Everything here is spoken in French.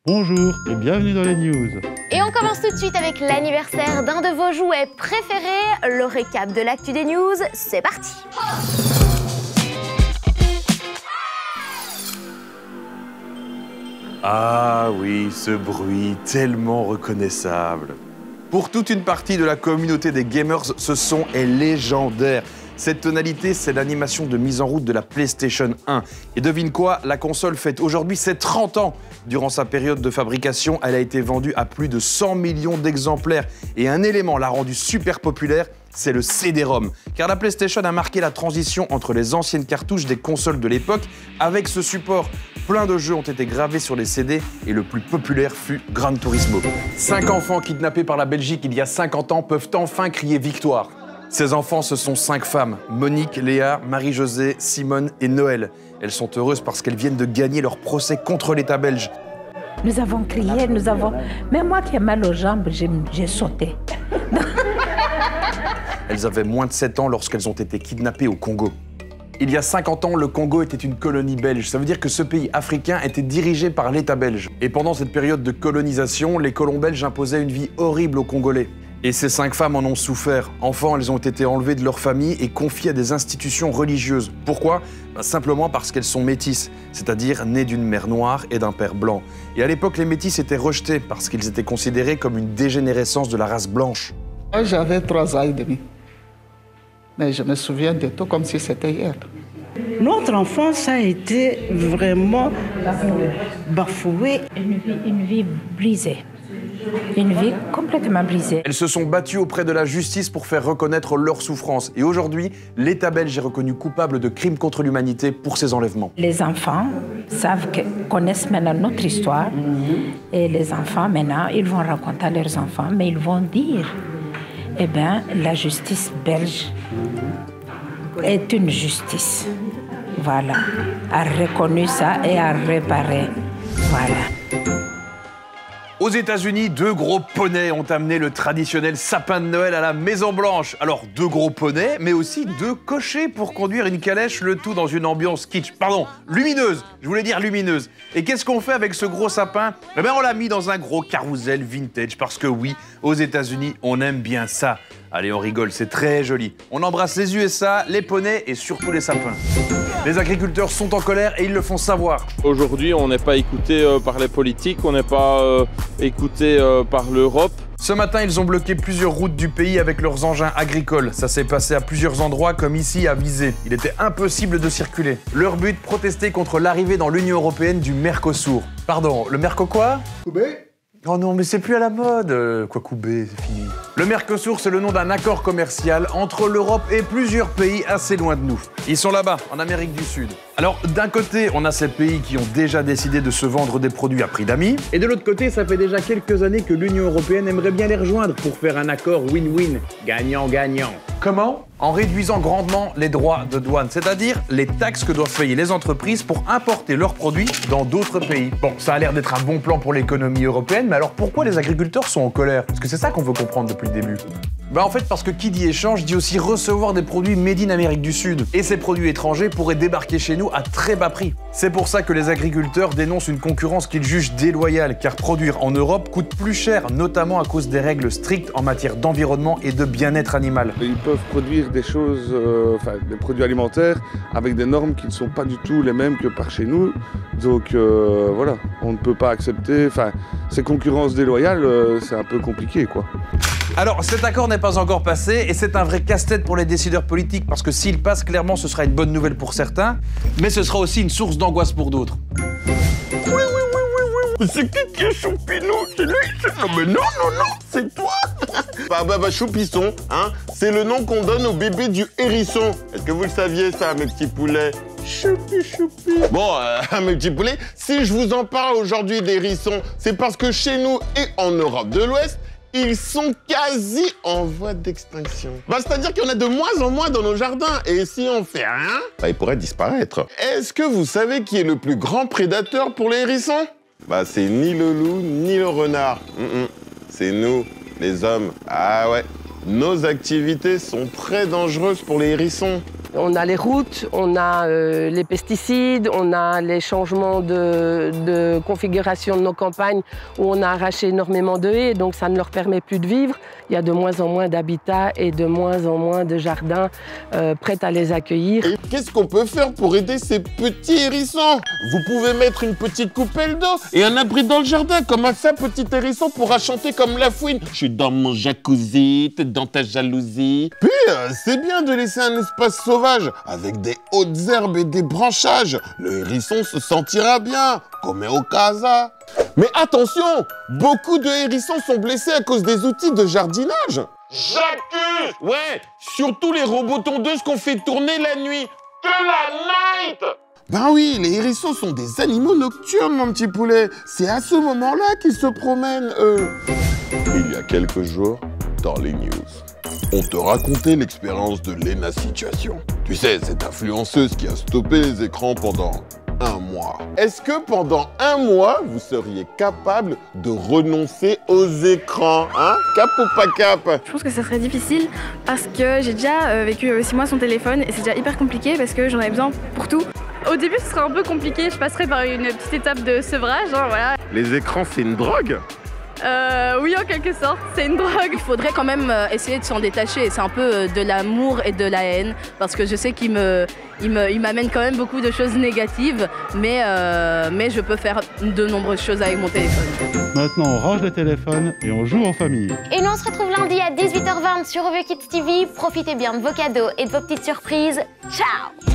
Bonjour et bienvenue dans les news. Et on commence tout de suite avec l'anniversaire d'un de vos jouets préférés. Le récap de l'actu des news, c'est parti. Ah oui, ce bruit tellement reconnaissable. Pour toute une partie de la communauté des gamers, ce son est légendaire. Cette tonalité, c'est l'animation de mise en route de la PlayStation 1. Et devine quoi, la console fête aujourd'hui ses 30 ans. Durant sa période de fabrication, elle a été vendue à plus de 100 millions d'exemplaires. Et un élément l'a rendue super populaire, c'est le CD-ROM. Car la PlayStation a marqué la transition entre les anciennes cartouches des consoles de l'époque avec ce support. Plein de jeux ont été gravés sur les CD et le plus populaire fut Gran Turismo. 5 enfants kidnappés par la Belgique il y a 50 ans peuvent enfin crier victoire. Ces enfants, ce sont 5 femmes, Monique, Léa, Marie-Josée, Simone et Noël. Elles sont heureuses parce qu'elles viennent de gagner leur procès contre l'État belge. Nous avons crié, nous avons... Même moi qui ai mal aux jambes, j'ai sauté. Elles avaient moins de 7 ans lorsqu'elles ont été kidnappées au Congo. Il y a 50 ans, le Congo était une colonie belge. Ça veut dire que ce pays africain était dirigé par l'État belge. Et pendant cette période de colonisation, les colons belges imposaient une vie horrible aux Congolais. Et ces 5 femmes en ont souffert. Enfants, elles ont été enlevées de leur famille et confiées à des institutions religieuses. Pourquoi ? Simplement parce qu'elles sont métisses, c'est-à-dire nées d'une mère noire et d'un père blanc. Et à l'époque, les métis étaient rejetés parce qu'ils étaient considérés comme une dégénérescence de la race blanche. Moi, j'avais 3 ans et demi. Mais je me souviens de tout comme si c'était hier. Notre enfance a été vraiment bafouée. Une vie brisée. Une vie complètement brisée. Elles se sont battues auprès de la justice pour faire reconnaître leurs souffrances. Et aujourd'hui, l'État belge est reconnu coupable de crimes contre l'humanité pour ces enlèvements. Les enfants connaissent maintenant notre histoire. Et les enfants, maintenant, ils vont raconter à leurs enfants, mais ils vont dire, eh bien, la justice belge est une justice. Voilà. A reconnu ça et a réparé. Voilà. Aux États-Unis, 2 gros poneys ont amené le traditionnel sapin de Noël à la Maison-Blanche. Alors, 2 gros poneys, mais aussi 2 cochers pour conduire une calèche, le tout dans une ambiance kitsch. Pardon, lumineuse. Je voulais dire lumineuse. Et qu'est-ce qu'on fait avec ce gros sapin ? Eh bien, on l'a mis dans un gros carrousel vintage, parce que oui, aux États-Unis, on aime bien ça. Allez, on rigole, c'est très joli. On embrasse les USA, les poneys et surtout les sapins. Les agriculteurs sont en colère et ils le font savoir. Aujourd'hui, on n'est pas écouté par les politiques, on n'est pas écouté par l'Europe. Ce matin, ils ont bloqué plusieurs routes du pays avec leurs engins agricoles. Ça s'est passé à plusieurs endroits, comme ici à Visé. Il était impossible de circuler. Leur but, protester contre l'arrivée dans l'Union européenne du Mercosur. Pardon, le Merco quoi ? Oh non, mais c'est plus à la mode. Quoi couper, c'est fini. Le Mercosur, c'est le nom d'un accord commercial entre l'Europe et plusieurs pays assez loin de nous. Ils sont là-bas, en Amérique du Sud. Alors, d'un côté, on a ces pays qui ont déjà décidé de se vendre des produits à prix d'amis. Et de l'autre côté, ça fait déjà quelques années que l'Union européenne aimerait bien les rejoindre pour faire un accord win-win, gagnant-gagnant. Comment ? En réduisant grandement les droits de douane, c'est-à-dire les taxes que doivent payer les entreprises pour importer leurs produits dans d'autres pays. Bon, ça a l'air d'être un bon plan pour l'économie européenne, mais alors pourquoi les agriculteurs sont en colère ? Parce que c'est ça qu'on veut comprendre depuis le début. En fait, parce que qui dit échange dit aussi recevoir des produits made in Amérique du Sud. Et ces produits étrangers pourraient débarquer chez nous à très bas prix. C'est pour ça que les agriculteurs dénoncent une concurrence qu'ils jugent déloyale, car produire en Europe coûte plus cher, notamment à cause des règles strictes en matière d'environnement et de bien-être animal. Ils peuvent produire des choses, des produits alimentaires avec des normes qui ne sont pas du tout les mêmes que par chez nous. Donc voilà, on ne peut pas accepter, ces concurrences déloyales, c'est un peu compliqué quoi. Alors, cet accord n'est pas encore passé et c'est un vrai casse-tête pour les décideurs politiques parce que s'il passe, clairement, ce sera une bonne nouvelle pour certains, mais ce sera aussi une source d'angoisse pour d'autres. Oui. C'est qui est Choupinou? C'est lui? Non, mais non, c'est toi. Choupisson, hein, c'est le nom qu'on donne au bébé du hérisson. Est-ce que vous le saviez, ça, mes petits poulets? Choupi. Bon, mes petits poulets, si je vous en parle aujourd'hui des hérissons, c'est parce que chez nous et en Europe de l'Ouest, ils sont quasi en voie d'extinction. C'est-à-dire qu'il y en a de moins en moins dans nos jardins. Et si on fait rien, ils pourraient disparaître. Est-ce que vous savez qui est le plus grand prédateur pour les hérissons? C'est ni le loup, ni le renard. C'est nous, les hommes. Ah ouais. Nos activités sont très dangereuses pour les hérissons. On a les routes, on a les pesticides, on a les changements de configuration de nos campagnes où on a arraché énormément de haies, donc ça ne leur permet plus de vivre. Il y a de moins en moins d'habitats et de moins en moins de jardins prêts à les accueillir. Et qu'est-ce qu'on peut faire pour aider ces petits hérissons? Vous pouvez mettre une petite coupelle d'eau et un abri dans le jardin. Comme ça, petit hérisson pourra chanter comme la fouine. Je suis dans mon jacuzzi, t'es dans ta jalousie. Puis, c'est bien de laisser un espace sauvage avec des hautes herbes et des branchages. Le hérisson se sentira bien, comme au casa. Mais attention, beaucoup de hérissons sont blessés à cause des outils de jardinage. J'accuse! Ouais, surtout les robots tondeuses qu'on fait tourner la nuit. Que la night! Ben oui, les hérissons sont des animaux nocturnes, mon petit poulet. C'est à ce moment-là qu'ils se promènent, eux. Il y a quelques jours, dans les news, on te racontait l'expérience de Lena Situation. Tu sais, cette influenceuse qui a stoppé les écrans pendant 1 mois. Est-ce que pendant 1 mois, vous seriez capable de renoncer aux écrans, hein? Cap ou pas cap? Je pense que ça serait difficile parce que j'ai déjà vécu 6 mois sans téléphone et c'est déjà hyper compliqué parce que j'en avais besoin pour tout. Au début, ce serait un peu compliqué, je passerais par une petite étape de sevrage, hein, voilà. Les écrans, c'est une drogue? Oui, en quelque sorte, c'est une drogue. Il faudrait quand même essayer de s'en détacher. C'est un peu de l'amour et de la haine, parce que je sais qu'il m'amène quand même beaucoup de choses négatives, mais je peux faire de nombreuses choses avec mon téléphone. Maintenant, on range les téléphones et on joue en famille. Et nous, on se retrouve lundi à 18h20 sur OVO Kids TV. Profitez bien de vos cadeaux et de vos petites surprises. Ciao!